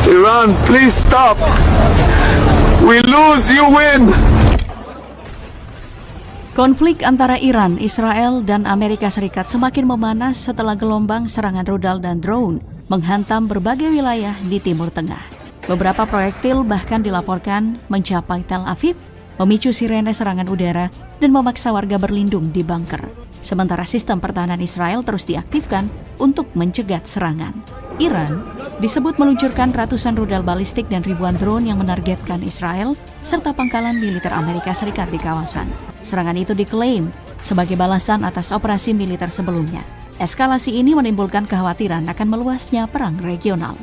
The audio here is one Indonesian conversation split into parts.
Iran, please stop. We lose, you win. Konflik antara Iran, Israel, dan Amerika Serikat semakin memanas setelah gelombang serangan rudal dan drone menghantam berbagai wilayah di Timur Tengah. Beberapa proyektil bahkan dilaporkan mencapai Tel Aviv, memicu sirene serangan udara, dan memaksa warga berlindung di bunker. Sementara sistem pertahanan Israel terus diaktifkan untuk mencegat serangan. Iran disebut meluncurkan ratusan rudal balistik dan ribuan drone yang menargetkan Israel serta pangkalan militer Amerika Serikat di kawasan. Serangan itu diklaim sebagai balasan atas operasi militer sebelumnya. Eskalasi ini menimbulkan kekhawatiran akan meluasnya perang regional.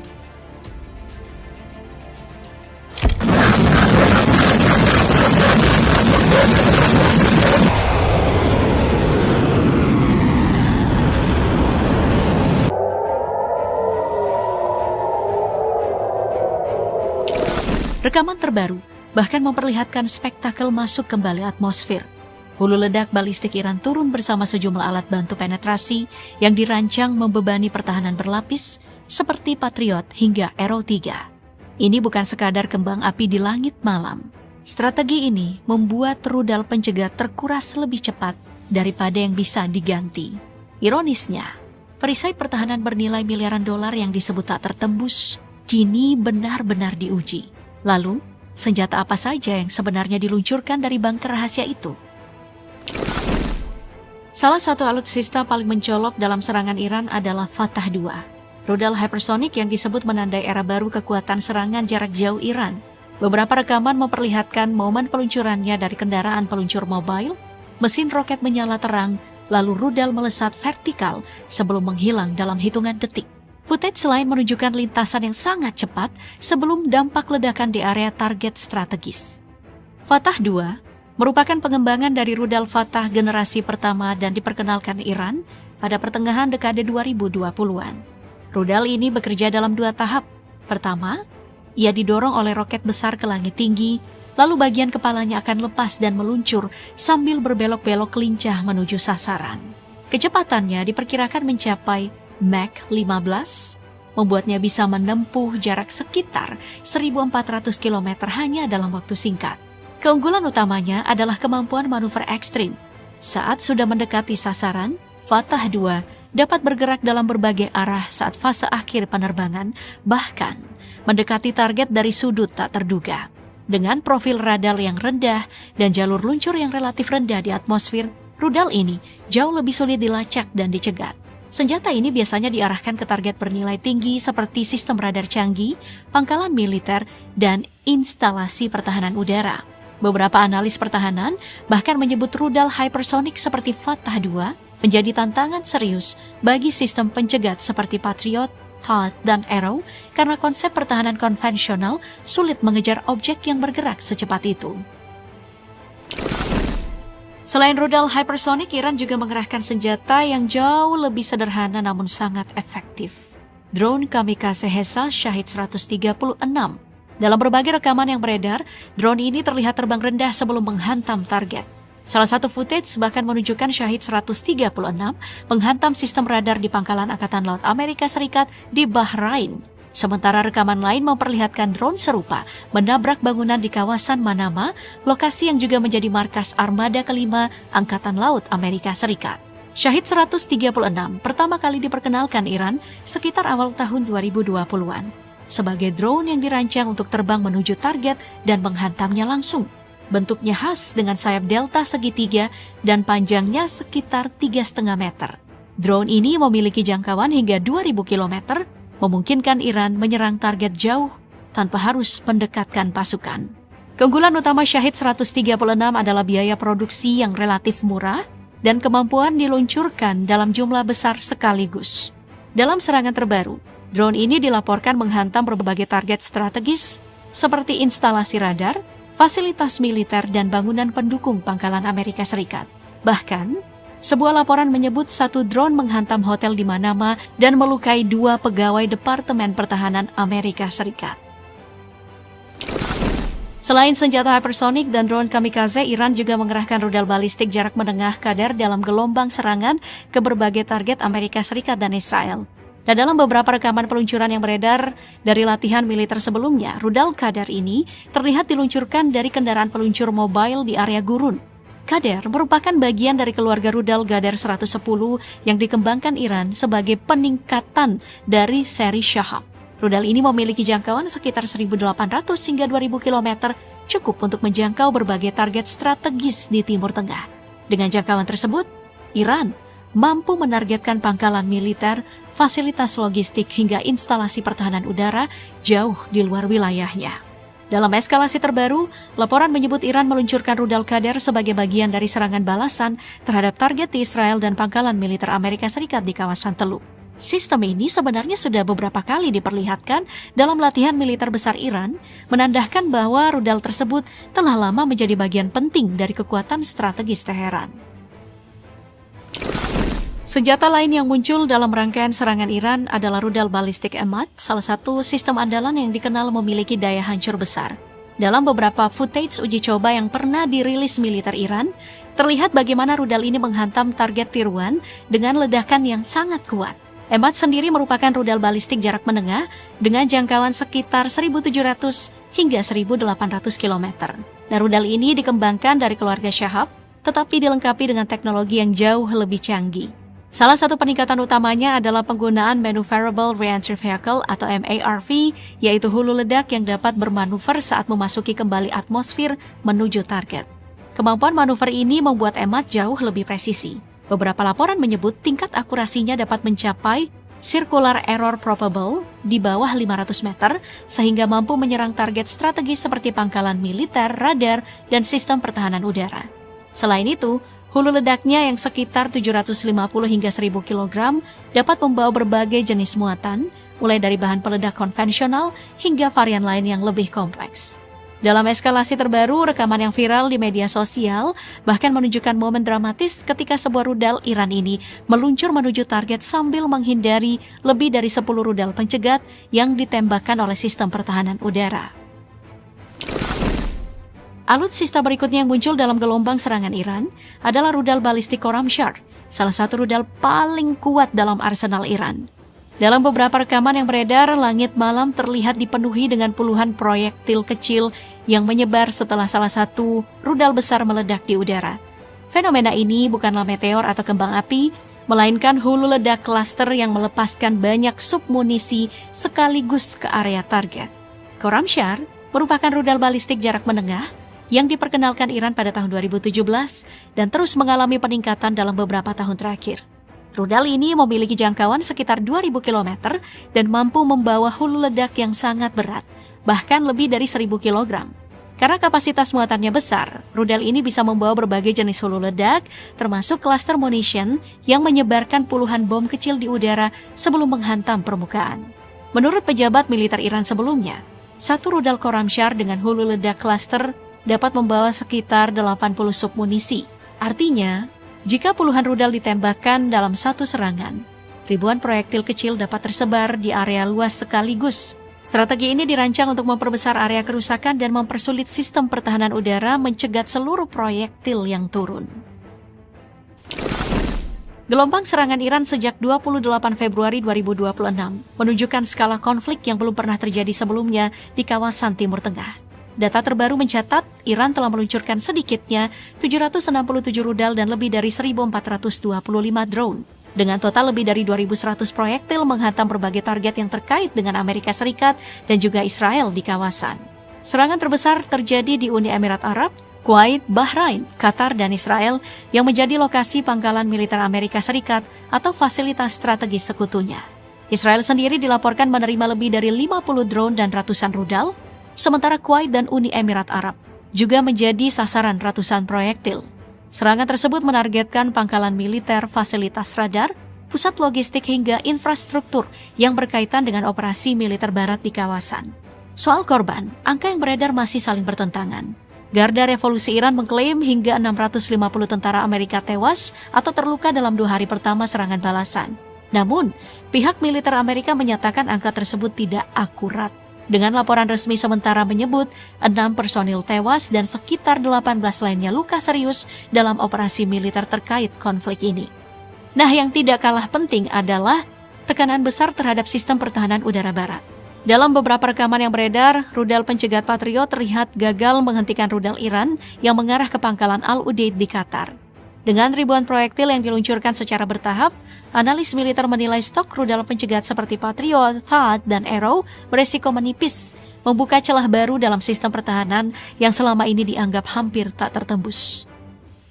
Rekaman terbaru bahkan memperlihatkan spektakel masuk kembali atmosfer. Hulu ledak balistik Iran turun bersama sejumlah alat bantu penetrasi yang dirancang membebani pertahanan berlapis seperti Patriot hingga Arrow 3. Ini bukan sekadar kembang api di langit malam. Strategi ini membuat rudal pencegat terkuras lebih cepat daripada yang bisa diganti. Ironisnya, perisai pertahanan bernilai miliaran dolar yang disebut tak tertembus kini benar-benar diuji. Lalu, senjata apa saja yang sebenarnya diluncurkan dari bunker rahasia itu? Salah satu alutsista paling mencolok dalam serangan Iran adalah Fatah 2, rudal hypersonic yang disebut menandai era baru kekuatan serangan jarak jauh Iran. Beberapa rekaman memperlihatkan momen peluncurannya dari kendaraan peluncur mobile, mesin roket menyala terang, lalu rudal melesat vertikal sebelum menghilang dalam hitungan detik. Footage selain menunjukkan lintasan yang sangat cepat sebelum dampak ledakan di area target strategis. Fatah 2 merupakan pengembangan dari rudal Fatah generasi pertama dan diperkenalkan Iran pada pertengahan dekade 2020-an. Rudal ini bekerja dalam 2 tahap. Pertama, ia didorong oleh roket besar ke langit tinggi, lalu bagian kepalanya akan lepas dan meluncur sambil berbelok-belok lincah menuju sasaran. Kecepatannya diperkirakan mencapai Mach 15, membuatnya bisa menempuh jarak sekitar 1.400 km hanya dalam waktu singkat. Keunggulan utamanya adalah kemampuan manuver ekstrim. Saat sudah mendekati sasaran, Fatah 2 dapat bergerak dalam berbagai arah saat fase akhir penerbangan, bahkan mendekati target dari sudut tak terduga. Dengan profil radar yang rendah dan jalur luncur yang relatif rendah di atmosfer, rudal ini jauh lebih sulit dilacak dan dicegat. Senjata ini biasanya diarahkan ke target bernilai tinggi seperti sistem radar canggih, pangkalan militer, dan instalasi pertahanan udara. Beberapa analis pertahanan bahkan menyebut rudal hypersonic seperti Fatah 2 menjadi tantangan serius bagi sistem pencegat seperti Patriot, THAAD, dan Arrow karena konsep pertahanan konvensional sulit mengejar objek yang bergerak secepat itu. Selain rudal hypersonic, Iran juga mengerahkan senjata yang jauh lebih sederhana namun sangat efektif. Drone kamikaze HESA Shahid 136. Dalam berbagai rekaman yang beredar, drone ini terlihat terbang rendah sebelum menghantam target. Salah satu footage bahkan menunjukkan Shahid 136 menghantam sistem radar di pangkalan Angkatan Laut Amerika Serikat di Bahrain. Sementara rekaman lain memperlihatkan drone serupa menabrak bangunan di kawasan Manama, lokasi yang juga menjadi markas armada kelima Angkatan Laut Amerika Serikat. Shahid 136 pertama kali diperkenalkan Iran sekitar awal tahun 2020-an sebagai drone yang dirancang untuk terbang menuju target dan menghantamnya langsung. Bentuknya khas dengan sayap delta segitiga dan panjangnya sekitar 3,5 meter. Drone ini memiliki jangkauan hingga 2.000 km, memungkinkan Iran menyerang target jauh tanpa harus mendekatkan pasukan. Keunggulan utama Shahid 136 adalah biaya produksi yang relatif murah dan kemampuan diluncurkan dalam jumlah besar sekaligus. Dalam serangan terbaru, drone ini dilaporkan menghantam berbagai target strategis seperti instalasi radar, fasilitas militer, dan bangunan pendukung pangkalan Amerika Serikat. Bahkan, sebuah laporan menyebut satu drone menghantam hotel di Manama dan melukai 2 pegawai Departemen Pertahanan Amerika Serikat. Selain senjata hypersonic dan drone kamikaze, Iran juga mengerahkan rudal balistik jarak menengah Qadar dalam gelombang serangan ke berbagai target Amerika Serikat dan Israel. Dan dalam beberapa rekaman peluncuran yang beredar dari latihan militer sebelumnya, rudal Qadar ini terlihat diluncurkan dari kendaraan peluncur mobile di area gurun. Qadar merupakan bagian dari keluarga rudal Qadar 110 yang dikembangkan Iran sebagai peningkatan dari seri Shahab. Rudal ini memiliki jangkauan sekitar 1.800 hingga 2.000 km, cukup untuk menjangkau berbagai target strategis di Timur Tengah. Dengan jangkauan tersebut, Iran mampu menargetkan pangkalan militer, fasilitas logistik hingga instalasi pertahanan udara jauh di luar wilayahnya. Dalam eskalasi terbaru, laporan menyebut Iran meluncurkan rudal Qadar sebagai bagian dari serangan balasan terhadap target di Israel dan pangkalan militer Amerika Serikat di kawasan Teluk. Sistem ini sebenarnya sudah beberapa kali diperlihatkan dalam latihan militer besar Iran, menandakan bahwa rudal tersebut telah lama menjadi bagian penting dari kekuatan strategis Teheran. Senjata lain yang muncul dalam rangkaian serangan Iran adalah rudal balistik Emad, salah satu sistem andalan yang dikenal memiliki daya hancur besar. Dalam beberapa footage uji coba yang pernah dirilis militer Iran, terlihat bagaimana rudal ini menghantam target tiruan dengan ledakan yang sangat kuat. Emad sendiri merupakan rudal balistik jarak menengah dengan jangkauan sekitar 1.700 hingga 1.800 km. Nah, rudal ini dikembangkan dari keluarga Shahab, tetapi dilengkapi dengan teknologi yang jauh lebih canggih. Salah satu peningkatan utamanya adalah penggunaan Maneuverable Reentry Vehicle atau MARV, yaitu hulu ledak yang dapat bermanuver saat memasuki kembali atmosfer menuju target. Kemampuan manuver ini membuat Emad jauh lebih presisi. Beberapa laporan menyebut tingkat akurasinya dapat mencapai circular error probable di bawah 500 meter, sehingga mampu menyerang target strategis seperti pangkalan militer, radar, dan sistem pertahanan udara. Selain itu, hulu ledaknya yang sekitar 750 hingga 1000 kg dapat membawa berbagai jenis muatan, mulai dari bahan peledak konvensional hingga varian lain yang lebih kompleks. Dalam eskalasi terbaru, rekaman yang viral di media sosial bahkan menunjukkan momen dramatis ketika sebuah rudal Iran ini meluncur menuju target sambil menghindari lebih dari 10 rudal pencegat yang ditembakkan oleh sistem pertahanan udara. Alutsista berikutnya yang muncul dalam gelombang serangan Iran adalah rudal balistik Khorramshahr, salah satu rudal paling kuat dalam arsenal Iran. Dalam beberapa rekaman yang beredar, langit malam terlihat dipenuhi dengan puluhan proyektil kecil yang menyebar setelah salah satu rudal besar meledak di udara. Fenomena ini bukanlah meteor atau kembang api, melainkan hulu ledak klaster yang melepaskan banyak submunisi sekaligus ke area target. Khorramshahr merupakan rudal balistik jarak menengah yang diperkenalkan Iran pada tahun 2017 dan terus mengalami peningkatan dalam beberapa tahun terakhir. Rudal ini memiliki jangkauan sekitar 2.000 km dan mampu membawa hulu ledak yang sangat berat, bahkan lebih dari 1.000 kg. Karena kapasitas muatannya besar, rudal ini bisa membawa berbagai jenis hulu ledak, termasuk cluster munition yang menyebarkan puluhan bom kecil di udara sebelum menghantam permukaan. Menurut pejabat militer Iran sebelumnya, satu rudal Khorramshahr dengan hulu ledak cluster dapat membawa sekitar 80 submunisi. Artinya, jika puluhan rudal ditembakkan dalam satu serangan, ribuan proyektil kecil dapat tersebar di area luas sekaligus. Strategi ini dirancang untuk memperbesar area kerusakan dan mempersulit sistem pertahanan udara mencegat seluruh proyektil yang turun. Gelombang serangan Iran sejak 28 Februari 2026 menunjukkan skala konflik yang belum pernah terjadi sebelumnya di kawasan Timur Tengah. Data terbaru mencatat, Iran telah meluncurkan sedikitnya 767 rudal dan lebih dari 1.425 drone. Dengan total lebih dari 2.100 proyektil menghantam berbagai target yang terkait dengan Amerika Serikat dan juga Israel di kawasan. Serangan terbesar terjadi di Uni Emirat Arab, Kuwait, Bahrain, Qatar, dan Israel yang menjadi lokasi pangkalan militer Amerika Serikat atau fasilitas strategis sekutunya. Israel sendiri dilaporkan menerima lebih dari 50 drone dan ratusan rudal, sementara Kuwait dan Uni Emirat Arab juga menjadi sasaran ratusan proyektil. Serangan tersebut menargetkan pangkalan militer, fasilitas radar, pusat logistik hingga infrastruktur yang berkaitan dengan operasi militer barat di kawasan. Soal korban, angka yang beredar masih saling bertentangan. Garda Revolusi Iran mengklaim hingga 650 tentara Amerika tewas atau terluka dalam 2 hari pertama serangan balasan. Namun, pihak militer Amerika menyatakan angka tersebut tidak akurat. dengan laporan resmi sementara menyebut 6 personil tewas dan sekitar 18 lainnya luka serius dalam operasi militer terkait konflik ini. Nah, yang tidak kalah penting adalah tekanan besar terhadap sistem pertahanan udara barat. Dalam beberapa rekaman yang beredar, rudal pencegat Patriot terlihat gagal menghentikan rudal Iran yang mengarah ke pangkalan Al-Udeid di Qatar. Dengan ribuan proyektil yang diluncurkan secara bertahap, analis militer menilai stok rudal pencegat seperti Patriot, THAAD, dan Arrow beresiko menipis, membuka celah baru dalam sistem pertahanan yang selama ini dianggap hampir tak tertembus.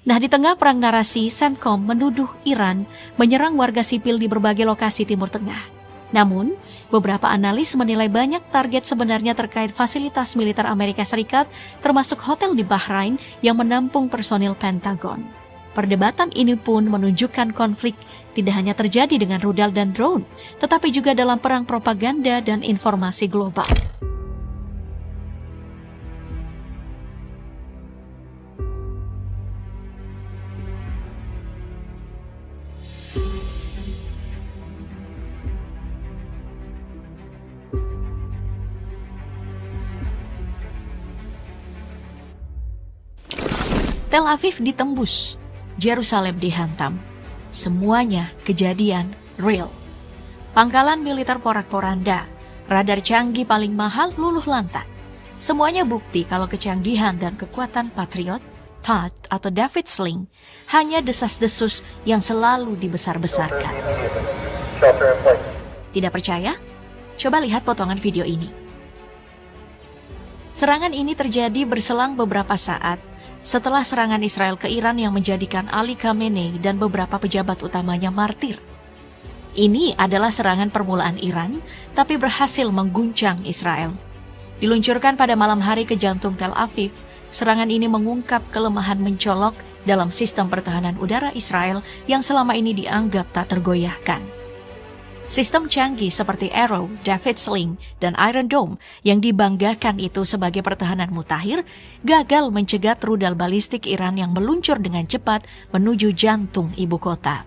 Nah, di tengah perang narasi, CENTCOM menuduh Iran menyerang warga sipil di berbagai lokasi Timur Tengah. Namun, beberapa analis menilai banyak target sebenarnya terkait fasilitas militer Amerika Serikat, termasuk hotel di Bahrain yang menampung personil Pentagon. Perdebatan ini pun menunjukkan konflik tidak hanya terjadi dengan rudal dan drone, tetapi juga dalam perang propaganda dan informasi global. Tel Aviv ditembus, Yerusalem dihantam. Semuanya kejadian real. Pangkalan militer porak-poranda, radar canggih paling mahal luluh lantak. Semuanya bukti kalau kecanggihan dan kekuatan Patriot, THAAD atau David Sling hanya desas-desus yang selalu dibesar-besarkan. Tidak percaya? Coba lihat potongan video ini. Serangan ini terjadi berselang beberapa saat setelah serangan Israel ke Iran yang menjadikan Ali Khamenei dan beberapa pejabat utamanya martir. Ini adalah serangan permulaan Iran, tapi berhasil mengguncang Israel. Diluncurkan pada malam hari ke jantung Tel Aviv, serangan ini mengungkap kelemahan mencolok dalam sistem pertahanan udara Israel yang selama ini dianggap tak tergoyahkan. Sistem canggih seperti Arrow, David Sling, dan Iron Dome yang dibanggakan itu sebagai pertahanan mutakhir gagal mencegat rudal balistik Iran yang meluncur dengan cepat menuju jantung ibu kota.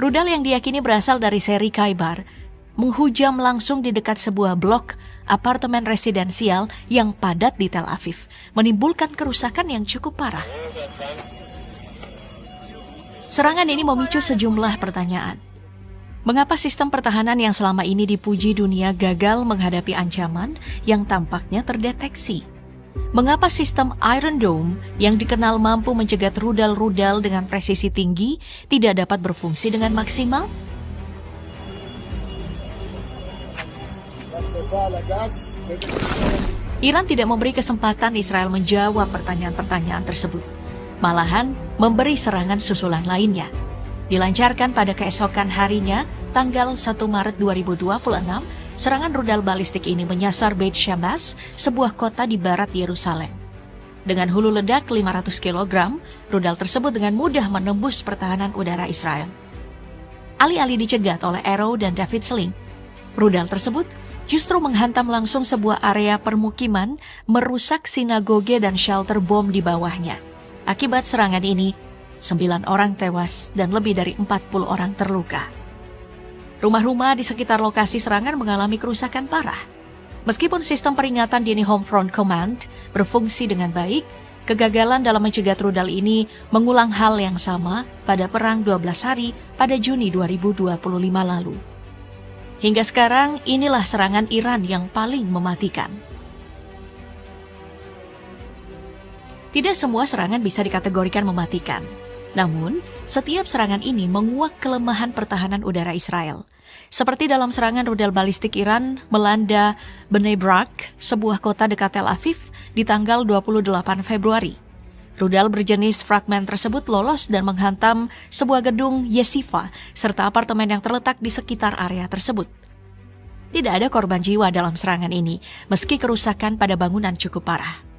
Rudal yang diyakini berasal dari seri Khaibar menghujam langsung di dekat sebuah blok apartemen residensial yang padat di Tel Aviv, menimbulkan kerusakan yang cukup parah. Serangan ini memicu sejumlah pertanyaan. Mengapa sistem pertahanan yang selama ini dipuji dunia gagal menghadapi ancaman yang tampaknya terdeteksi? Mengapa sistem Iron Dome yang dikenal mampu mencegat rudal-rudal dengan presisi tinggi tidak dapat berfungsi dengan maksimal? Iran tidak memberi kesempatan Israel menjawab pertanyaan-pertanyaan tersebut. Malahan memberi serangan susulan lainnya. Dilancarkan pada keesokan harinya, tanggal 1 Maret 2026, serangan rudal balistik ini menyasar Beit Shemesh, sebuah kota di barat Yerusalem. Dengan hulu ledak 500 kg, rudal tersebut dengan mudah menembus pertahanan udara Israel. Alih-alih dicegat oleh Arrow dan David Sling, rudal tersebut justru menghantam langsung sebuah area permukiman, merusak sinagoge dan shelter bom di bawahnya. Akibat serangan ini, 9 orang tewas dan lebih dari 40 orang terluka. Rumah-rumah di sekitar lokasi serangan mengalami kerusakan parah. Meskipun sistem peringatan dini Home Front Command berfungsi dengan baik, kegagalan dalam mencegat rudal ini mengulang hal yang sama pada Perang 12 Hari pada Juni 2025 lalu. Hingga sekarang, inilah serangan Iran yang paling mematikan. Tidak semua serangan bisa dikategorikan mematikan. Namun, setiap serangan ini menguak kelemahan pertahanan udara Israel. Seperti dalam serangan rudal balistik Iran melanda Bnei Brak, sebuah kota dekat Tel Aviv, di tanggal 28 Februari. Rudal berjenis fragmen tersebut lolos dan menghantam sebuah gedung yeshiva serta apartemen yang terletak di sekitar area tersebut. Tidak ada korban jiwa dalam serangan ini, meski kerusakan pada bangunan cukup parah.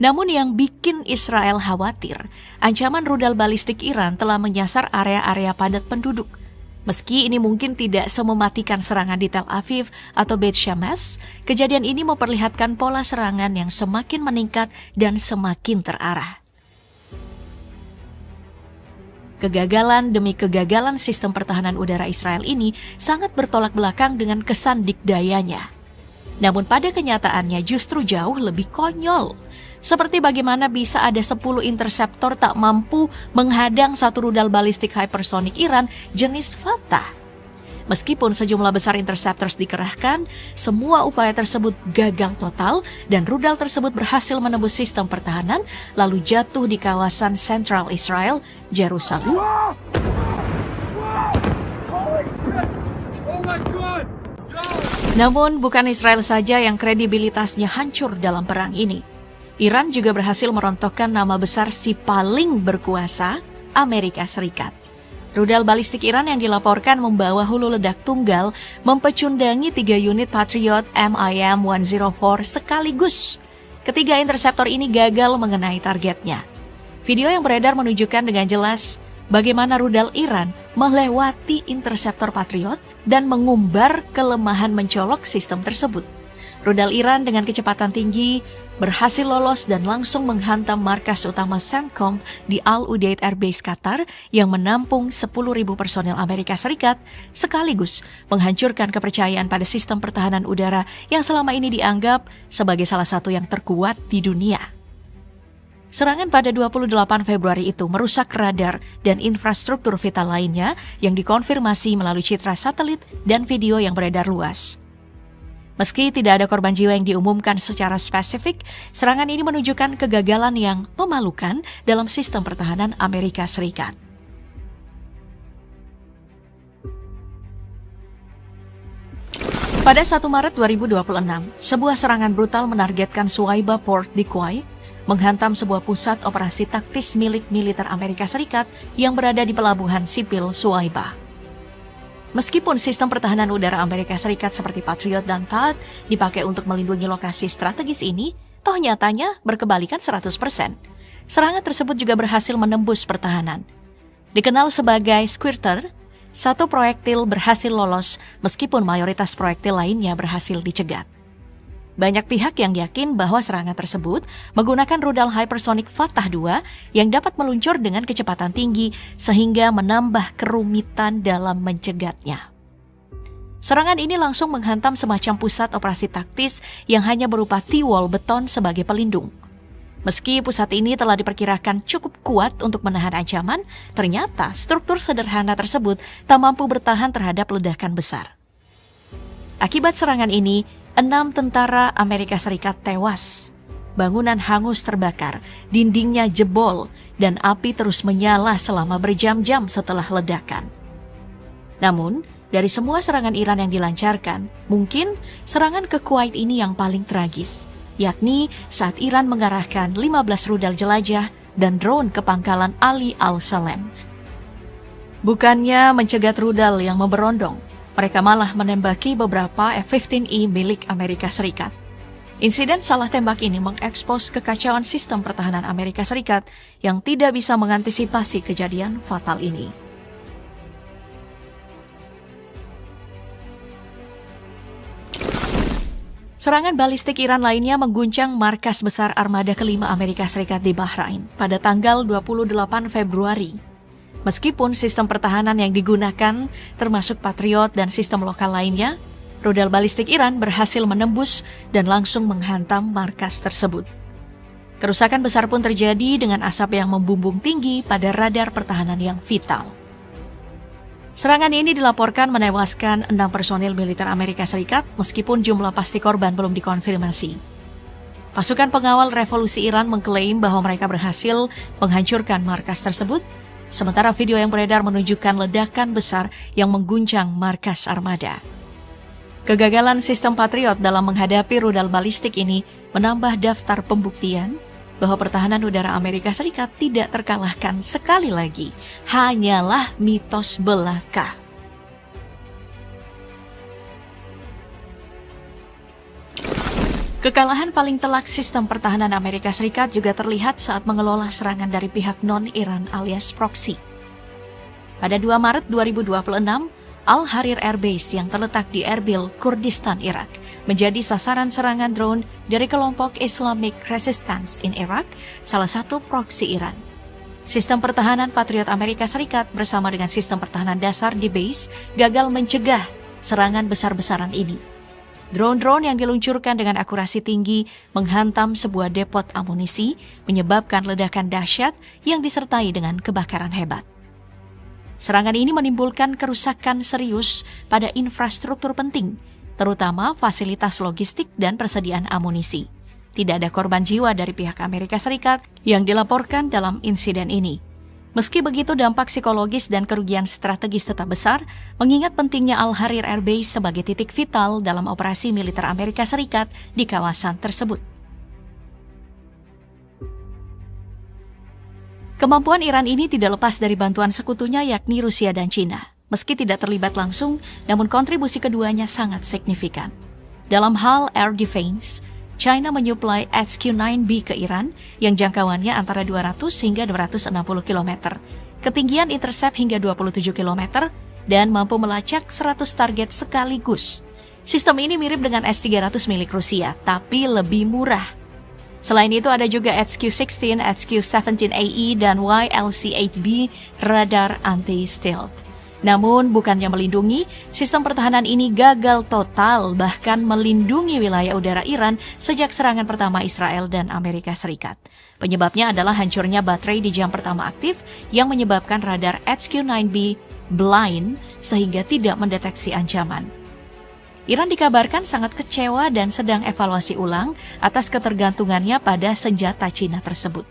Namun yang bikin Israel khawatir, ancaman rudal balistik Iran telah menyasar area-area padat penduduk. Meski ini mungkin tidak semematikan serangan di Tel Aviv atau Beit Shemesh, kejadian ini memperlihatkan pola serangan yang semakin meningkat dan semakin terarah. Kegagalan demi kegagalan sistem pertahanan udara Israel ini sangat bertolak belakang dengan kesan dikdayanya. Namun pada kenyataannya justru jauh lebih konyol. Seperti bagaimana bisa ada 10 interseptor tak mampu menghadang satu rudal balistik hypersonic Iran jenis Fatah. Meskipun sejumlah besar interceptors dikerahkan, semua upaya tersebut gagal total dan rudal tersebut berhasil menembus sistem pertahanan lalu jatuh di kawasan sentral Israel, Yerusalem. Namun bukan Israel saja yang kredibilitasnya hancur dalam perang ini. Iran juga berhasil merontokkan nama besar si paling berkuasa, Amerika Serikat. Rudal balistik Iran yang dilaporkan membawa hulu ledak tunggal mempecundangi 3 unit Patriot MIM-104 sekaligus. Ketiga interseptor ini gagal mengenai targetnya. Video yang beredar menunjukkan dengan jelas bagaimana rudal Iran melewati interseptor Patriot dan mengumbar kelemahan mencolok sistem tersebut. Rudal Iran dengan kecepatan tinggi berhasil lolos dan langsung menghantam markas utama CENTCOM di Al Udeid Air Base Qatar yang menampung 10.000 personel Amerika Serikat, sekaligus menghancurkan kepercayaan pada sistem pertahanan udara yang selama ini dianggap sebagai salah satu yang terkuat di dunia. Serangan pada 28 Februari itu merusak radar dan infrastruktur vital lainnya yang dikonfirmasi melalui citra satelit dan video yang beredar luas. Meski tidak ada korban jiwa yang diumumkan secara spesifik, serangan ini menunjukkan kegagalan yang memalukan dalam sistem pertahanan Amerika Serikat. Pada 1 Maret 2026, sebuah serangan brutal menargetkan Suwaiba Port di Kuwait, menghantam sebuah pusat operasi taktis milik militer Amerika Serikat yang berada di pelabuhan sipil Suwaiba. Meskipun sistem pertahanan udara Amerika Serikat seperti Patriot dan THAAD dipakai untuk melindungi lokasi strategis ini, toh nyatanya berkebalikan 100%. Serangan tersebut juga berhasil menembus pertahanan. Dikenal sebagai Squirter, satu proyektil berhasil lolos meskipun mayoritas proyektil lainnya berhasil dicegat. Banyak pihak yang yakin bahwa serangan tersebut menggunakan rudal hypersonic Fatah 2 yang dapat meluncur dengan kecepatan tinggi sehingga menambah kerumitan dalam mencegatnya. Serangan ini langsung menghantam semacam pusat operasi taktis yang hanya berupa T-wall beton sebagai pelindung. Meski pusat ini telah diperkirakan cukup kuat untuk menahan ancaman, ternyata struktur sederhana tersebut tak mampu bertahan terhadap ledakan besar. Akibat serangan ini, 6 tentara Amerika Serikat tewas. Bangunan hangus terbakar, dindingnya jebol, dan api terus menyala selama berjam-jam setelah ledakan. Namun, dari semua serangan Iran yang dilancarkan, mungkin serangan ke Kuwait ini yang paling tragis, yakni saat Iran mengarahkan 15 rudal jelajah dan drone ke pangkalan Ali Al-Salem. Bukannya mencegat rudal yang memberondong, mereka malah menembaki beberapa F-15E milik Amerika Serikat. Insiden salah tembak ini mengekspos kekacauan sistem pertahanan Amerika Serikat yang tidak bisa mengantisipasi kejadian fatal ini. Serangan balistik Iran lainnya mengguncang markas besar armada kelima Amerika Serikat di Bahrain pada tanggal 28 Februari. Meskipun sistem pertahanan yang digunakan termasuk Patriot dan sistem lokal lainnya, rudal balistik Iran berhasil menembus dan langsung menghantam markas tersebut. Kerusakan besar pun terjadi dengan asap yang membumbung tinggi pada radar pertahanan yang vital. Serangan ini dilaporkan menewaskan 6 personil militer Amerika Serikat meskipun jumlah pasti korban belum dikonfirmasi. Pasukan pengawal revolusi Iran mengklaim bahwa mereka berhasil menghancurkan markas tersebut, sementara video yang beredar menunjukkan ledakan besar yang mengguncang markas armada. Kegagalan sistem Patriot dalam menghadapi rudal balistik ini menambah daftar pembuktian bahwa pertahanan udara Amerika Serikat tidak terkalahkan sekali lagi, hanyalah mitos belaka. Kekalahan paling telak sistem pertahanan Amerika Serikat juga terlihat saat mengelola serangan dari pihak non-Iran alias proksi. Pada 2 Maret 2026, Al-Harir Air Base yang terletak di Erbil, Kurdistan, Irak, menjadi sasaran serangan drone dari kelompok Islamic Resistance in Iraq, salah satu proksi Iran. Sistem pertahanan Patriot Amerika Serikat bersama dengan sistem pertahanan dasar di base gagal mencegah serangan besar-besaran ini. Drone-drone yang diluncurkan dengan akurasi tinggi menghantam sebuah depot amunisi, menyebabkan ledakan dahsyat yang disertai dengan kebakaran hebat. Serangan ini menimbulkan kerusakan serius pada infrastruktur penting, terutama fasilitas logistik dan persediaan amunisi. Tidak ada korban jiwa dari pihak Amerika Serikat yang dilaporkan dalam insiden ini. Meski begitu, dampak psikologis dan kerugian strategis tetap besar, mengingat pentingnya Al-Harir Air Base sebagai titik vital dalam operasi militer Amerika Serikat di kawasan tersebut. Kemampuan Iran ini tidak lepas dari bantuan sekutunya yakni Rusia dan China. Meski tidak terlibat langsung, namun kontribusi keduanya sangat signifikan. Dalam hal air defense, China menyuplai HQ-9B ke Iran yang jangkauannya antara 200 hingga 260 km, ketinggian intercept hingga 27 km, dan mampu melacak 100 target sekaligus. Sistem ini mirip dengan S-300 milik Rusia, tapi lebih murah. Selain itu ada juga HQ-16, HQ-17AE, dan YLC-8B radar anti-stealth. Namun, bukannya melindungi, sistem pertahanan ini gagal total bahkan melindungi wilayah udara Iran sejak serangan pertama Israel dan Amerika Serikat. Penyebabnya adalah hancurnya baterai di jam pertama aktif yang menyebabkan radar HQ-9B blind sehingga tidak mendeteksi ancaman. Iran dikabarkan sangat kecewa dan sedang evaluasi ulang atas ketergantungannya pada senjata Cina tersebut.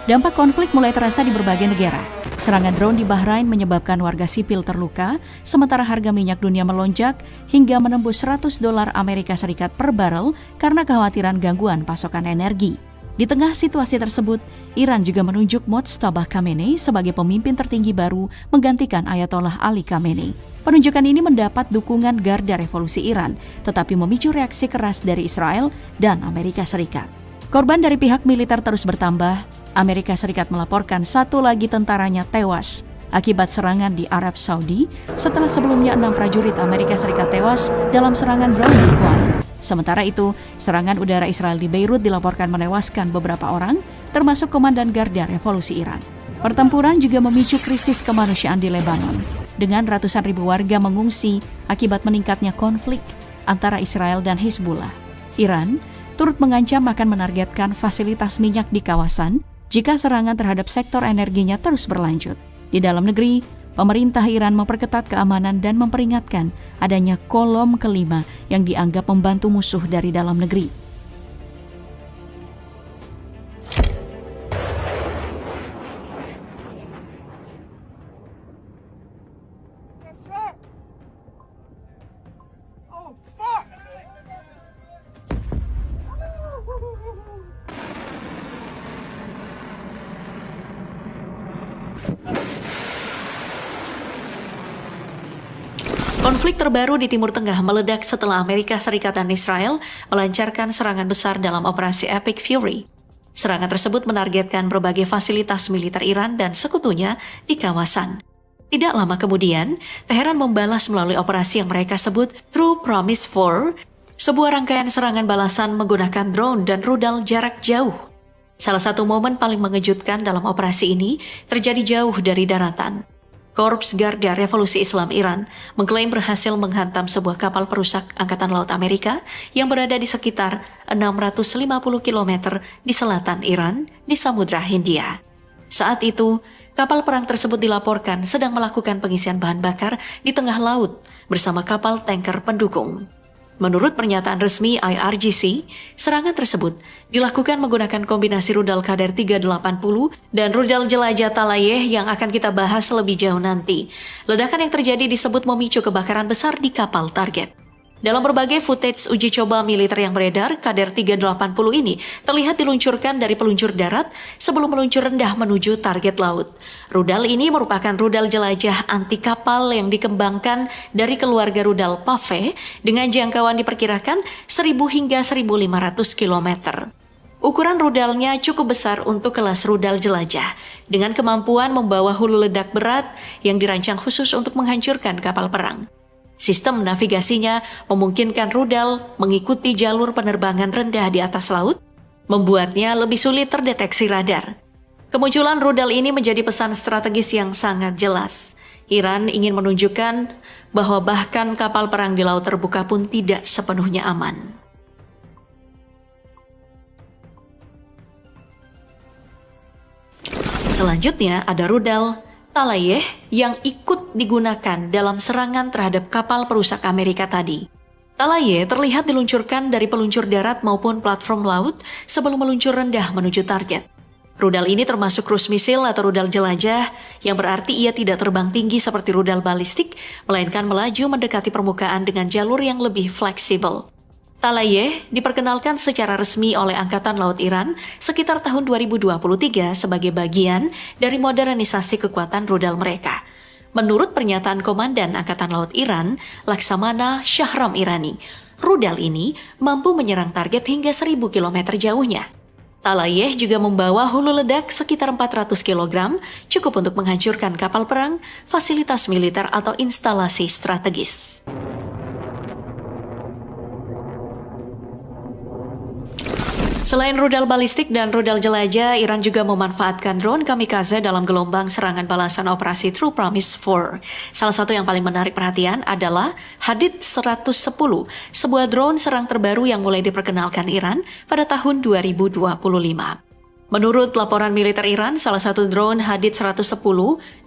Dampak konflik mulai terasa di berbagai negara. Serangan drone di Bahrain menyebabkan warga sipil terluka, sementara harga minyak dunia melonjak hingga menembus $100 Amerika Serikat per barel karena kekhawatiran gangguan pasokan energi. Di tengah situasi tersebut, Iran juga menunjuk Mojtaba Khamenei sebagai pemimpin tertinggi baru menggantikan Ayatollah Ali Khamenei. Penunjukan ini mendapat dukungan Garda Revolusi Iran, tetapi memicu reaksi keras dari Israel dan Amerika Serikat. Korban dari pihak militer terus bertambah. Amerika Serikat melaporkan satu lagi tentaranya tewas akibat serangan di Arab Saudi setelah sebelumnya 6 prajurit Amerika Serikat tewas dalam serangan drone di Kuwait. Sementara itu, serangan udara Israel di Beirut dilaporkan menewaskan beberapa orang, termasuk Komandan Garda Revolusi Iran. Pertempuran juga memicu krisis kemanusiaan di Lebanon, dengan ratusan ribu warga mengungsi akibat meningkatnya konflik antara Israel dan Hizbullah. Iran turut mengancam akan menargetkan fasilitas minyak di kawasan jika serangan terhadap sektor energinya terus berlanjut. Di dalam negeri, pemerintah Iran memperketat keamanan dan memperingatkan adanya kolom kelima yang dianggap membantu musuh dari dalam negeri. Konflik terbaru di Timur Tengah meledak setelah Amerika Serikat dan Israel melancarkan serangan besar dalam operasi Epic Fury. Serangan tersebut menargetkan berbagai fasilitas militer Iran dan sekutunya di kawasan. Tidak lama kemudian, Teheran membalas melalui operasi yang mereka sebut True Promise 4, sebuah rangkaian serangan balasan menggunakan drone dan rudal jarak jauh. Salah satu momen paling mengejutkan dalam operasi ini terjadi jauh dari daratan. Korps Garda Revolusi Islam Iran mengklaim berhasil menghantam sebuah kapal perusak Angkatan Laut Amerika yang berada di sekitar 650 km di selatan Iran di Samudra Hindia. Saat itu, kapal perang tersebut dilaporkan sedang melakukan pengisian bahan bakar di tengah laut bersama kapal tanker pendukung. Menurut pernyataan resmi IRGC, serangan tersebut dilakukan menggunakan kombinasi rudal Qader 380 dan rudal jelajah Talayeh yang akan kita bahas lebih jauh nanti. Ledakan yang terjadi disebut memicu kebakaran besar di kapal target. Dalam berbagai footage uji coba militer yang beredar, Qader 380 ini terlihat diluncurkan dari peluncur darat sebelum meluncur rendah menuju target laut. Rudal ini merupakan rudal jelajah anti kapal yang dikembangkan dari keluarga rudal Pave dengan jangkauan diperkirakan 1.000 hingga 1.500 km. Ukuran rudalnya cukup besar untuk kelas rudal jelajah, dengan kemampuan membawa hulu ledak berat yang dirancang khusus untuk menghancurkan kapal perang. Sistem navigasinya memungkinkan rudal mengikuti jalur penerbangan rendah di atas laut, membuatnya lebih sulit terdeteksi radar. Kemunculan rudal ini menjadi pesan strategis yang sangat jelas. Iran ingin menunjukkan bahwa bahkan kapal perang di laut terbuka pun tidak sepenuhnya aman. Selanjutnya ada rudal Talayeh yang ikut digunakan dalam serangan terhadap kapal perusak Amerika tadi. Talayeh terlihat diluncurkan dari peluncur darat maupun platform laut sebelum meluncur rendah menuju target. Rudal ini termasuk cruise missile atau rudal jelajah, yang berarti ia tidak terbang tinggi seperti rudal balistik, melainkan melaju mendekati permukaan dengan jalur yang lebih fleksibel. Talayeh diperkenalkan secara resmi oleh Angkatan Laut Iran sekitar tahun 2023 sebagai bagian dari modernisasi kekuatan rudal mereka. Menurut pernyataan Komandan Angkatan Laut Iran, Laksamana Shahram Irani, rudal ini mampu menyerang target hingga 1000 km jauhnya. Talayeh juga membawa hulu ledak sekitar 400 kg, cukup untuk menghancurkan kapal perang, fasilitas militer atau instalasi strategis. Selain rudal balistik dan rudal jelajah, Iran juga memanfaatkan drone kamikaze dalam gelombang serangan balasan operasi True Promise 4. Salah satu yang paling menarik perhatian adalah Hadid 110, sebuah drone serang terbaru yang mulai diperkenalkan Iran pada tahun 2025. Menurut laporan militer Iran, salah satu drone Hadid 110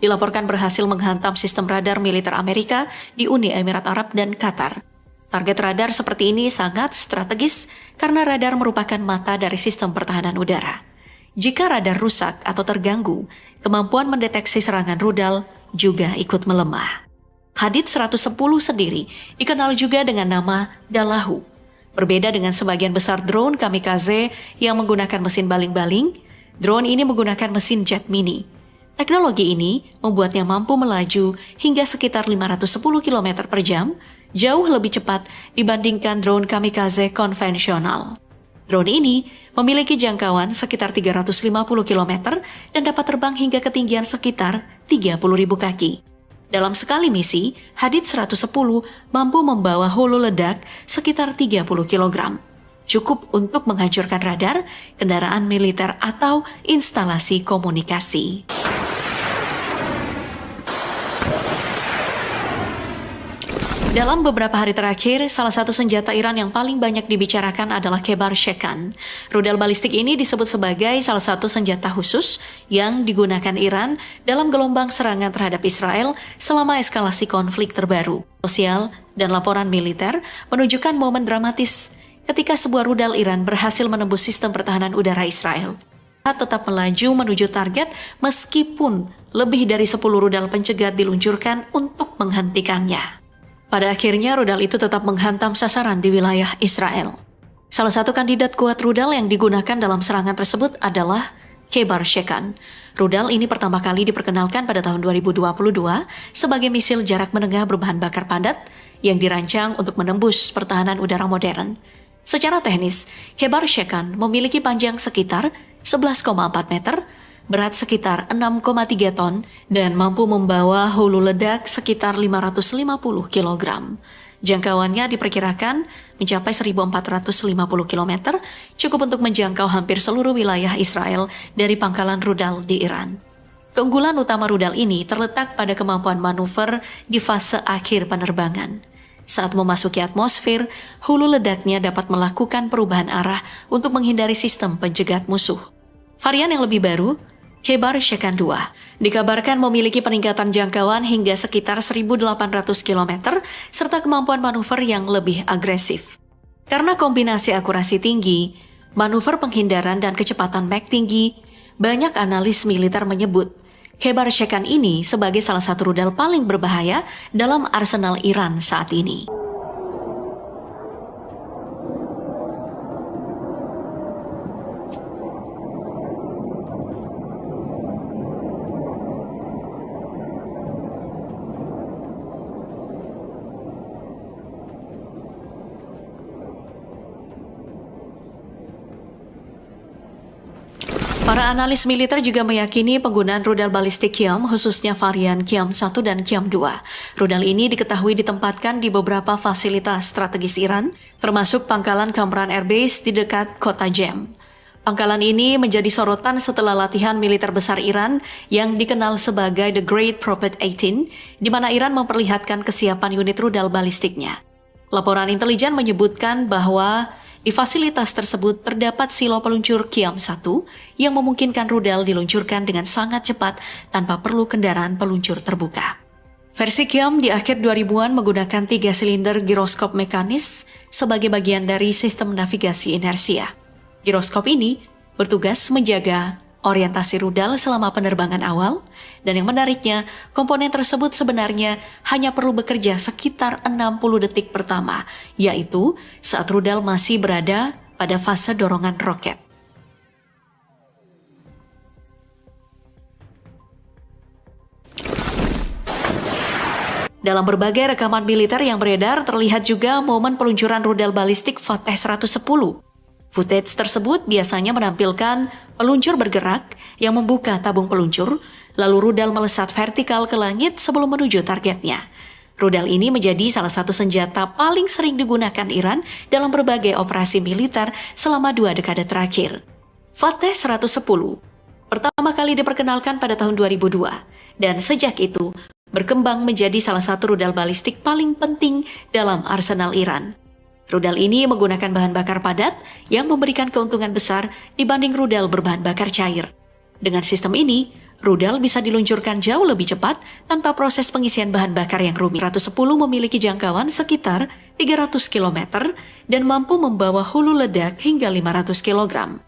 dilaporkan berhasil menghantam sistem radar militer Amerika di Uni Emirat Arab dan Qatar. Target radar seperti ini sangat strategis karena radar merupakan mata dari sistem pertahanan udara. Jika radar rusak atau terganggu, kemampuan mendeteksi serangan rudal juga ikut melemah. Hadid 110 sendiri dikenal juga dengan nama Dalahu. Berbeda dengan sebagian besar drone kamikaze yang menggunakan mesin baling-baling, drone ini menggunakan mesin jet mini. Teknologi ini membuatnya mampu melaju hingga sekitar 510 km per jam, jauh lebih cepat dibandingkan drone kamikaze konvensional. Drone ini memiliki jangkauan sekitar 350 km dan dapat terbang hingga ketinggian sekitar 30.000 kaki. Dalam sekali misi, Hadid 110 mampu membawa hulu ledak sekitar 30 kg. Cukup untuk menghancurkan radar, kendaraan militer atau instalasi komunikasi. Dalam beberapa hari terakhir, salah satu senjata Iran yang paling banyak dibicarakan adalah Kebar Shekan. Rudal balistik ini disebut sebagai salah satu senjata khusus yang digunakan Iran dalam gelombang serangan terhadap Israel selama eskalasi konflik terbaru. Sosial dan laporan militer menunjukkan momen dramatis ketika sebuah rudal Iran berhasil menembus sistem pertahanan udara Israel. Tetap melaju menuju target meskipun lebih dari 10 rudal pencegat diluncurkan untuk menghentikannya. Pada akhirnya, rudal itu tetap menghantam sasaran di wilayah Israel. Salah satu kandidat kuat rudal yang digunakan dalam serangan tersebut adalah Kebar Shekan. Rudal ini pertama kali diperkenalkan pada tahun 2022 sebagai misil jarak menengah berbahan bakar padat yang dirancang untuk menembus pertahanan udara modern. Secara teknis, Kebar Shekan memiliki panjang sekitar 11,4 meter, berat sekitar 6,3 ton, dan mampu membawa hulu ledak sekitar 550 kg. Jangkauannya diperkirakan mencapai 1.450 km, cukup untuk menjangkau hampir seluruh wilayah Israel dari pangkalan rudal di Iran. Keunggulan utama rudal ini terletak pada kemampuan manuver di fase akhir penerbangan. Saat memasuki atmosfer, hulu ledaknya dapat melakukan perubahan arah untuk menghindari sistem pencegat musuh. Varian yang lebih baru, Kebar Shekan 2, dikabarkan memiliki peningkatan jangkauan hingga sekitar 1.800 km serta kemampuan manuver yang lebih agresif. Karena kombinasi akurasi tinggi, manuver penghindaran dan kecepatan Mach tinggi, banyak analis militer menyebut Kebar Shekan ini sebagai salah satu rudal paling berbahaya dalam arsenal Iran saat ini. Para analis militer juga meyakini penggunaan rudal balistik Qiyam, khususnya varian Qiyam 1 dan Qiyam 2. Rudal ini diketahui ditempatkan di beberapa fasilitas strategis Iran, termasuk pangkalan Kamran Air Base di dekat kota Jem. Pangkalan ini menjadi sorotan setelah latihan militer besar Iran yang dikenal sebagai The Great Prophet 18, di mana Iran memperlihatkan kesiapan unit rudal balistiknya. Laporan intelijen menyebutkan bahwa di fasilitas tersebut terdapat silo peluncur Qiyam-1 yang memungkinkan rudal diluncurkan dengan sangat cepat tanpa perlu kendaraan peluncur terbuka. Versi Qiyam di akhir 2000-an menggunakan 3 silinder giroskop mekanis sebagai bagian dari sistem navigasi inersia. Giroskop ini bertugas menjaga orientasi rudal selama penerbangan awal, dan yang menariknya, komponen tersebut sebenarnya hanya perlu bekerja sekitar 60 detik pertama, yaitu saat rudal masih berada pada fase dorongan roket. Dalam berbagai rekaman militer yang beredar, terlihat juga momen peluncuran rudal balistik Fateh 110. Footage tersebut biasanya menampilkan peluncur bergerak yang membuka tabung peluncur, lalu rudal melesat vertikal ke langit sebelum menuju targetnya. Rudal ini menjadi salah satu senjata paling sering digunakan Iran dalam berbagai operasi militer selama 2 dekade terakhir. Fateh 110 pertama kali diperkenalkan pada tahun 2002, dan sejak itu berkembang menjadi salah satu rudal balistik paling penting dalam arsenal Iran. Rudal ini menggunakan bahan bakar padat yang memberikan keuntungan besar dibanding rudal berbahan bakar cair. Dengan sistem ini, rudal bisa diluncurkan jauh lebih cepat tanpa proses pengisian bahan bakar yang rumit. 110 memiliki jangkauan sekitar 300 km dan mampu membawa hulu ledak hingga 500 kg.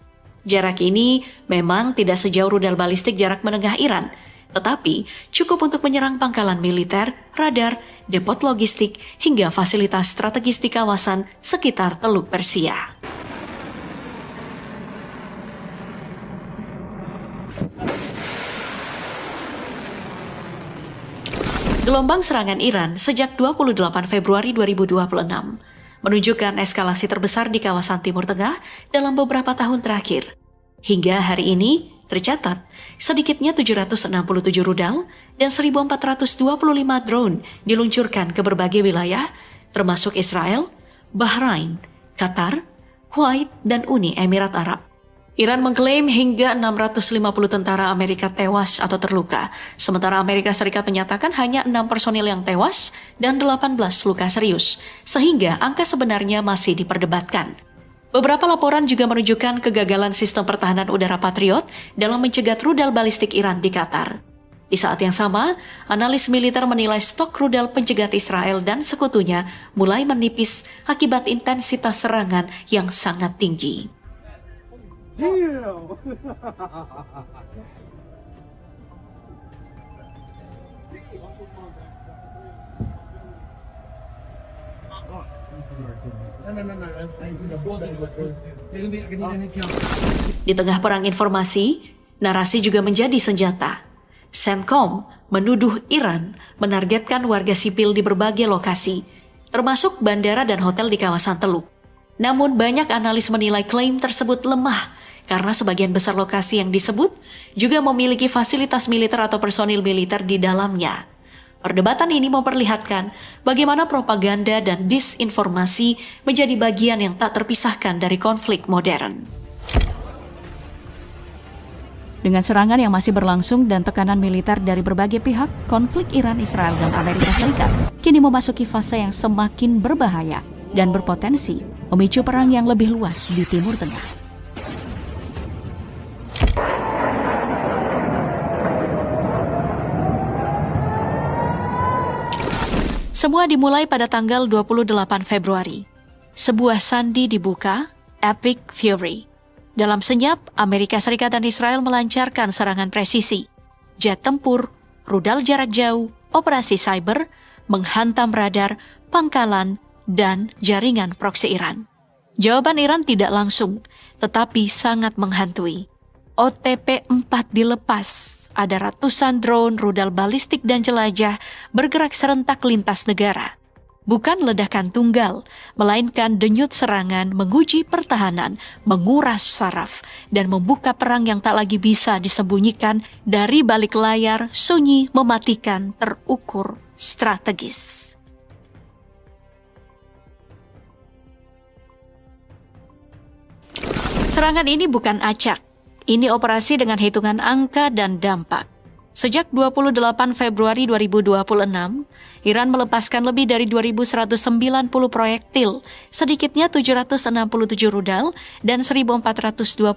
Jarak ini memang tidak sejauh rudal balistik jarak menengah Iran, tetapi cukup untuk menyerang pangkalan militer, radar, depot logistik, hingga fasilitas strategis di kawasan sekitar Teluk Persia. Gelombang serangan Iran sejak 28 Februari 2026 menunjukkan eskalasi terbesar di kawasan Timur Tengah dalam beberapa tahun terakhir. Hingga hari ini, tercatat sedikitnya 767 rudal dan 1.425 drone diluncurkan ke berbagai wilayah, termasuk Israel, Bahrain, Qatar, Kuwait, dan Uni Emirat Arab. Iran mengklaim hingga 650 tentara Amerika tewas atau terluka, sementara Amerika Serikat menyatakan hanya 6 personil yang tewas dan 18 luka serius, sehingga angka sebenarnya masih diperdebatkan. Beberapa laporan juga menunjukkan kegagalan sistem pertahanan udara Patriot dalam mencegat rudal balistik Iran di Qatar. Di saat yang sama, analis militer menilai stok rudal pencegat Israel dan sekutunya mulai menipis akibat intensitas serangan yang sangat tinggi. Di tengah perang informasi, narasi juga menjadi senjata. CENTCOM menuduh Iran menargetkan warga sipil di berbagai lokasi, termasuk bandara dan hotel di kawasan Teluk. Namun banyak analis menilai klaim tersebut lemah karena sebagian besar lokasi yang disebut juga memiliki fasilitas militer atau personil militer di dalamnya. Perdebatan ini memperlihatkan bagaimana propaganda dan disinformasi menjadi bagian yang tak terpisahkan dari konflik modern. Dengan serangan yang masih berlangsung dan tekanan militer dari berbagai pihak, konflik Iran, Israel, dan Amerika Serikat kini memasuki fase yang semakin berbahaya dan berpotensi memicu perang yang lebih luas di Timur Tengah. Semua dimulai pada tanggal 28 Februari. Sebuah sandi dibuka, Epic Fury. Dalam senyap, Amerika Serikat dan Israel melancarkan serangan presisi. Jet tempur, rudal jarak jauh, operasi cyber, menghantam radar, pangkalan, dan jaringan proksi Iran. Jawaban Iran tidak langsung, tetapi sangat menghantui. OTP-4 dilepas. Ada ratusan drone, rudal balistik, dan jelajah bergerak serentak lintas negara. Bukan ledakan tunggal, melainkan denyut serangan menguji pertahanan, menguras saraf, dan membuka perang yang tak lagi bisa disembunyikan dari balik layar sunyi, mematikan, terukur, strategis. Serangan ini bukan acak. Ini operasi dengan hitungan angka dan dampak. Sejak 28 Februari 2026, Iran melepaskan lebih dari 2.190 proyektil, sedikitnya 767 rudal, dan 1.425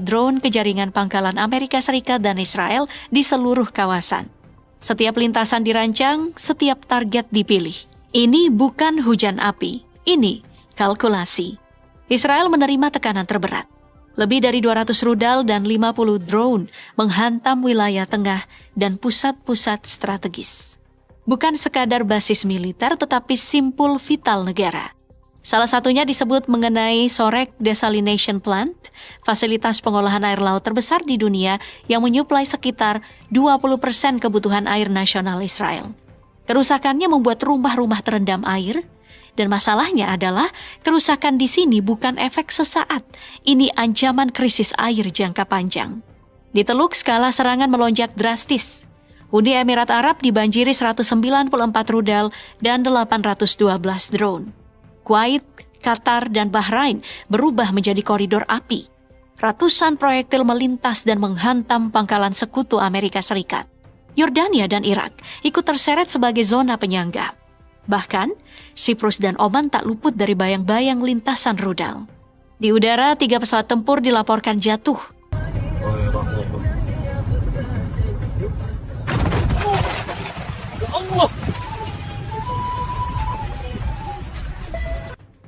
drone ke jaringan pangkalan Amerika Serikat dan Israel di seluruh kawasan. Setiap lintasan dirancang, setiap target dipilih. Ini bukan hujan api, ini kalkulasi. Israel menerima tekanan terberat. Lebih dari 200 rudal dan 50 drone menghantam wilayah tengah dan pusat-pusat strategis. Bukan sekadar basis militer tetapi simpul vital negara. Salah satunya disebut mengenai Sorek Desalination Plant, fasilitas pengolahan air laut terbesar di dunia yang menyuplai sekitar 20% kebutuhan air nasional Israel. Kerusakannya membuat rumah-rumah terendam air. Dan masalahnya adalah kerusakan di sini bukan efek sesaat. Ini ancaman krisis air jangka panjang. Di Teluk skala serangan melonjak drastis. Uni Emirat Arab dibanjiri 194 rudal dan 812 drone. Kuwait, Qatar, dan Bahrain berubah menjadi koridor api. Ratusan proyektil melintas dan menghantam pangkalan sekutu Amerika Serikat. Yordania dan Irak ikut terseret sebagai zona penyangga. Bahkan, Siprus dan Oman tak luput dari bayang-bayang lintasan rudal. Di udara, 3 pesawat tempur dilaporkan jatuh.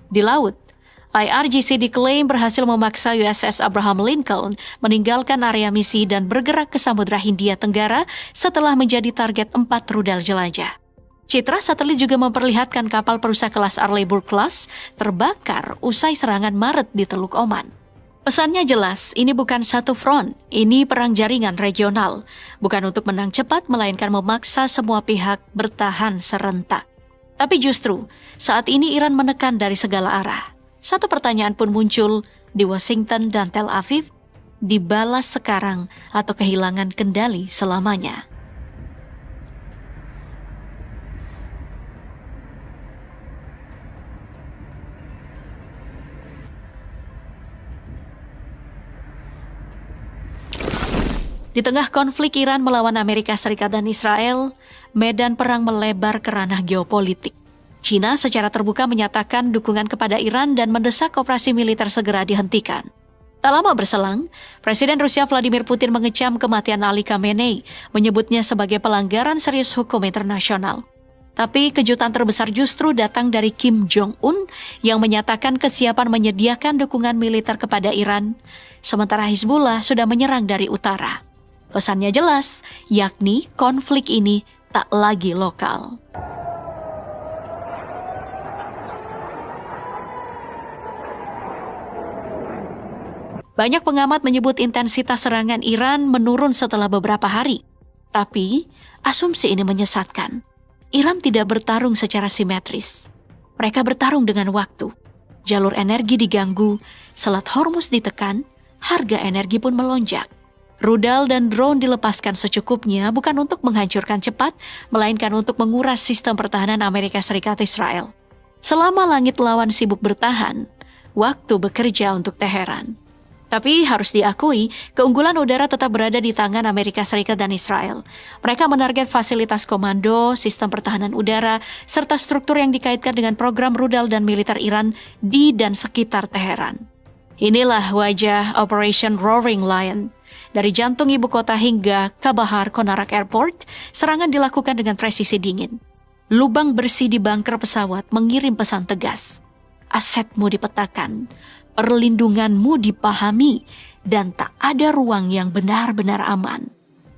Di laut, IRGC diklaim berhasil memaksa USS Abraham Lincoln meninggalkan area misi dan bergerak ke Samudra Hindia Tenggara setelah menjadi target 4 rudal jelajah. Citra satelit juga memperlihatkan kapal perusak kelas Arleigh Burke-class terbakar usai serangan Maret di Teluk Oman. Pesannya jelas, ini bukan satu front, ini perang jaringan regional. Bukan untuk menang cepat, melainkan memaksa semua pihak bertahan serentak. Tapi justru, saat ini Iran menekan dari segala arah. Satu pertanyaan pun muncul di Washington dan Tel Aviv, dibalas sekarang atau kehilangan kendali selamanya. Di tengah konflik Iran melawan Amerika Serikat dan Israel, medan perang melebar ke ranah geopolitik. China secara terbuka menyatakan dukungan kepada Iran dan mendesak operasi militer segera dihentikan. Tak lama berselang, Presiden Rusia Vladimir Putin mengecam kematian Ali Khamenei, menyebutnya sebagai pelanggaran serius hukum internasional. Tapi kejutan terbesar justru datang dari Kim Jong-un yang menyatakan kesiapan menyediakan dukungan militer kepada Iran, sementara Hizbullah sudah menyerang dari utara. Pesannya jelas, yakni konflik ini tak lagi lokal. Banyak pengamat menyebut intensitas serangan Iran menurun setelah beberapa hari. Tapi, asumsi ini menyesatkan. Iran tidak bertarung secara simetris. Mereka bertarung dengan waktu. Jalur energi diganggu, Selat Hormuz ditekan, harga energi pun melonjak. Rudal dan drone dilepaskan secukupnya bukan untuk menghancurkan cepat, melainkan untuk menguras sistem pertahanan Amerika Serikat Israel. Selama langit lawan sibuk bertahan, waktu bekerja untuk Teheran. Tapi harus diakui, keunggulan udara tetap berada di tangan Amerika Serikat dan Israel. Mereka menarget fasilitas komando, sistem pertahanan udara, serta struktur yang dikaitkan dengan program rudal dan militer Iran di dan sekitar Teheran. Inilah wajah Operation Roaring Lion. Dari jantung ibu kota hingga Kabahar Konarak Airport, serangan dilakukan dengan presisi dingin. Lubang bersih di bunker pesawat mengirim pesan tegas. Asetmu dipetakan, perlindunganmu dipahami, dan tak ada ruang yang benar-benar aman.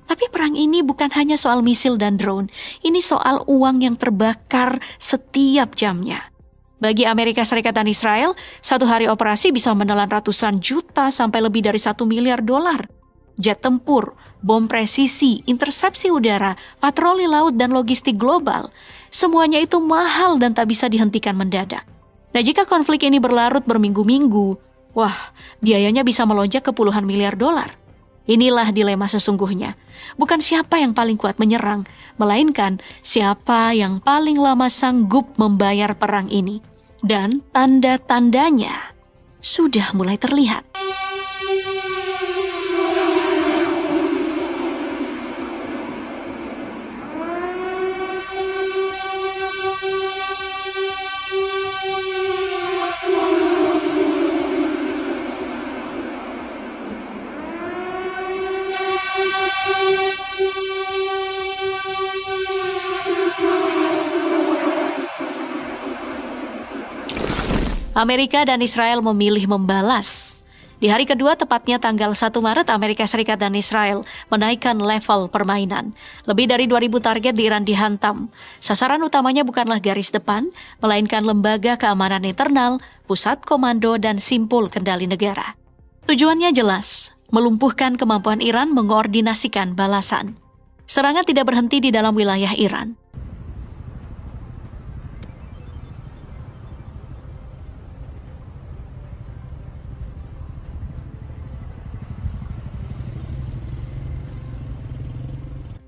Tapi perang ini bukan hanya soal misil dan drone, ini soal uang yang terbakar setiap jamnya. Bagi Amerika Serikat dan Israel, satu hari operasi bisa menelan ratusan juta sampai lebih dari 1 miliar dolar. Jet tempur, bom presisi, intersepsi udara, patroli laut, dan logistik global. Semuanya itu mahal dan tak bisa dihentikan mendadak. Nah, jika konflik ini berlarut berminggu-minggu, wah, biayanya bisa melonjak ke puluhan miliar dolar. Inilah dilema sesungguhnya. Bukan siapa yang paling kuat menyerang, melainkan siapa yang paling lama sanggup membayar perang ini. Dan tanda-tandanya sudah mulai terlihat. Amerika dan Israel memilih membalas. Di hari kedua, tepatnya tanggal 1 Maret, Amerika Serikat dan Israel menaikkan level permainan. Lebih dari 2.000 target di Iran dihantam. Sasaran utamanya bukanlah garis depan, melainkan lembaga keamanan internal, pusat komando, dan simpul kendali negara. Tujuannya jelas, melumpuhkan kemampuan Iran mengoordinasikan balasan. Serangan tidak berhenti di dalam wilayah Iran.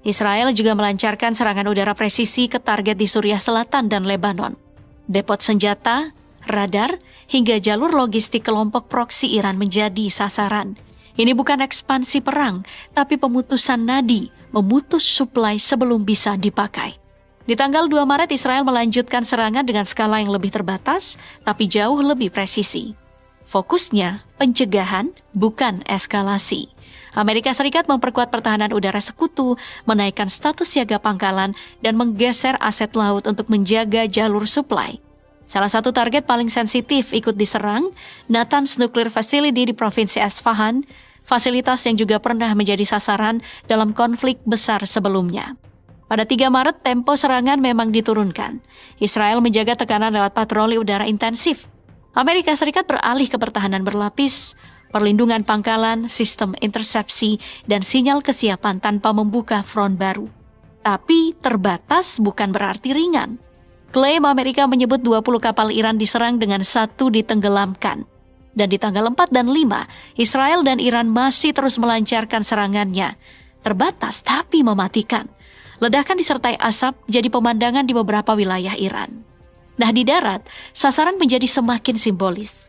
Israel juga melancarkan serangan udara presisi ke target di Suriah Selatan dan Lebanon. Depot senjata, radar, hingga jalur logistik kelompok proksi Iran menjadi sasaran. Ini bukan ekspansi perang, tapi pemutusan nadi, memutus suplai sebelum bisa dipakai. Di tanggal 2 Maret, Israel melanjutkan serangan dengan skala yang lebih terbatas, tapi jauh lebih presisi. Fokusnya pencegahan, bukan eskalasi. Amerika Serikat memperkuat pertahanan udara sekutu, menaikkan status siaga pangkalan, dan menggeser aset laut untuk menjaga jalur suplai. Salah satu target paling sensitif ikut diserang, Natanz Nuclear Facility di Provinsi Esfahan, fasilitas yang juga pernah menjadi sasaran dalam konflik besar sebelumnya. Pada 3 Maret, tempo serangan memang diturunkan. Israel menjaga tekanan lewat patroli udara intensif. Amerika Serikat beralih ke pertahanan berlapis, perlindungan pangkalan, sistem intersepsi, dan sinyal kesiapan tanpa membuka front baru. Tapi terbatas bukan berarti ringan. Klaim Amerika menyebut 20 kapal Iran diserang dengan 1 ditenggelamkan. Dan di tanggal 4 dan 5, Israel dan Iran masih terus melancarkan serangannya. Terbatas tapi mematikan. Ledakan disertai asap jadi pemandangan di beberapa wilayah Iran. Nah, di darat, sasaran menjadi semakin simbolis.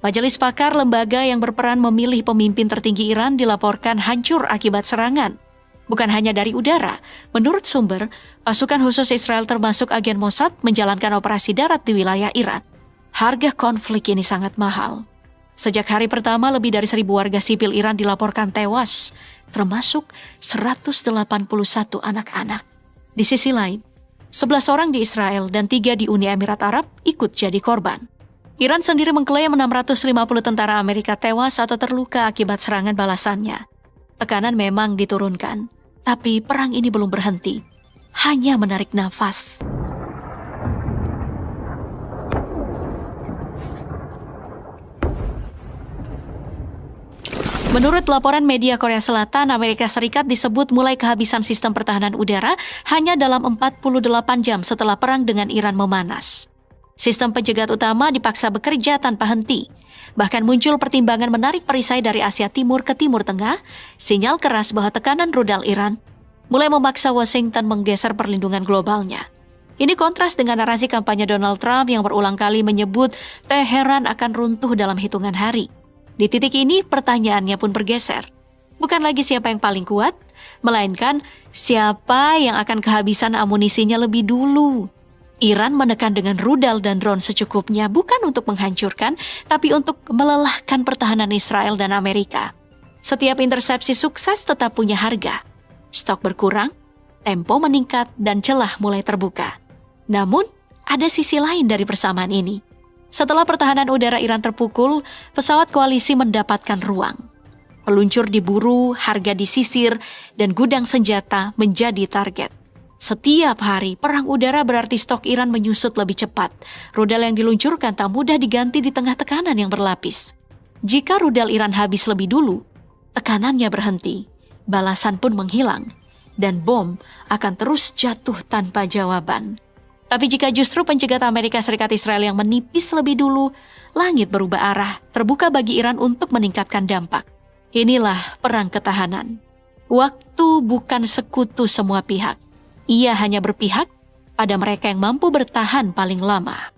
Majelis pakar lembaga yang berperan memilih pemimpin tertinggi Iran dilaporkan hancur akibat serangan. Bukan hanya dari udara, menurut sumber, pasukan khusus Israel termasuk agen Mossad menjalankan operasi darat di wilayah Iran. Harga konflik ini sangat mahal. Sejak hari pertama, lebih dari 1.000 warga sipil Iran dilaporkan tewas, termasuk 181 anak-anak. Di sisi lain, 11 orang di Israel dan 3 di Uni Emirat Arab ikut jadi korban. Iran sendiri mengklaim 650 tentara Amerika tewas atau terluka akibat serangan balasannya. Tekanan memang diturunkan, tapi perang ini belum berhenti, hanya menarik nafas. Menurut laporan media Korea Selatan, Amerika Serikat disebut mulai kehabisan sistem pertahanan udara hanya dalam 48 jam setelah perang dengan Iran memanas. Sistem pencegat utama dipaksa bekerja tanpa henti. Bahkan muncul pertimbangan menarik perisai dari Asia Timur ke Timur Tengah, sinyal keras bahwa tekanan rudal Iran mulai memaksa Washington menggeser perlindungan globalnya. Ini kontras dengan narasi kampanye Donald Trump yang berulang kali menyebut Teheran akan runtuh dalam hitungan hari. Di titik ini, pertanyaannya pun bergeser. Bukan lagi siapa yang paling kuat, melainkan siapa yang akan kehabisan amunisinya lebih dulu. Iran menekan dengan rudal dan drone secukupnya, bukan untuk menghancurkan, tapi untuk melelahkan pertahanan Israel dan Amerika. Setiap intersepsi sukses tetap punya harga. Stok berkurang, tempo meningkat, dan celah mulai terbuka. Namun, ada sisi lain dari persamaan ini. Setelah pertahanan udara Iran terpukul, pesawat koalisi mendapatkan ruang. Peluncur diburu, harga disisir, dan gudang senjata menjadi target. Setiap hari, perang udara berarti stok Iran menyusut lebih cepat. Rudal yang diluncurkan tak mudah diganti di tengah tekanan yang berlapis. Jika rudal Iran habis lebih dulu, tekanannya berhenti, balasan pun menghilang, dan bom akan terus jatuh tanpa jawaban. Tapi jika justru pencegat Amerika Serikat Israel yang menipis lebih dulu, langit berubah arah, terbuka bagi Iran untuk meningkatkan dampak. Inilah perang ketahanan. Waktu bukan sekutu semua pihak. Ia hanya berpihak pada mereka yang mampu bertahan paling lama.